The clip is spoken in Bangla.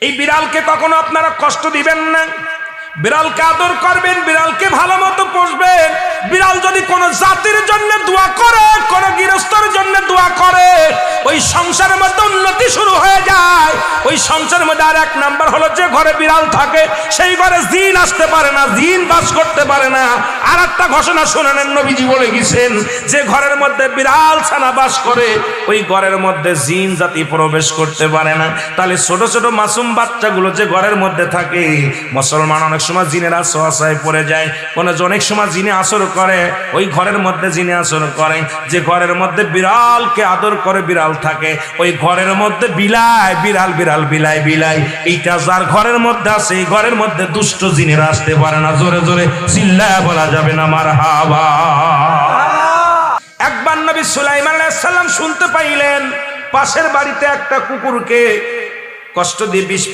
এই বিড়ালকে কখনো আপনারা কষ্ট দিবেন না, বিড়ালকে আদর করবেন, বিড়ালকে ভালো মতো পুষবেন। বিড়াল যদি কোনো জাতির জন্য দোয়া করে, কোনো গৃহস্থর জন্য দোয়া করে, ওই সংসারের মধ্যে উন্নতি শুরু হয়ে যায়। ওই সংসারের মধ্যে আর এক নাম্বার হলো, যে ঘরে বিড়াল থাকে সেই ঘরে জিন আসতে পারে না, জিন বাস করতে পারে না। আর একটা ঘোষণা শুনানেন, নবীজি বলে গেছেন, যে ঘরের মধ্যে বিড়াল ছানা বাস করে ওই ঘরের মধ্যে জিন জাতি প্রবেশ করতে পারে না। তাহলে ছোট ছোট মাসুম বাচ্চাগুলো যে ঘরের মধ্যে থাকে, মুসলমান অনেক সময় জিনের আশ্রয় পড়ে যায়, অনেক সময় জিনে আসর করে, ওই ঘরের মধ্যে জিনে আসর করে। যে ঘরের মধ্যে বিড়ালকে আদর করে বিড়াল থাকে, ওই ঘরের মধ্যে বিলাই বিড়াল বিড়াল বিলাই বিলাই, এইটা যার ঘরের মধ্যে আছে এই ঘরের মধ্যে দুষ্ট জিনেরা আসতে পারে না। জোরে জোরে চিল্লায়া বলা যাবে না মারহাবা। একবার নবী সুলাইমান আলাইহিস সালাম শুনতে পাইলেন পাশের বাড়িতে একটা কুকুরকে কষ্ট দিয়ে বিষ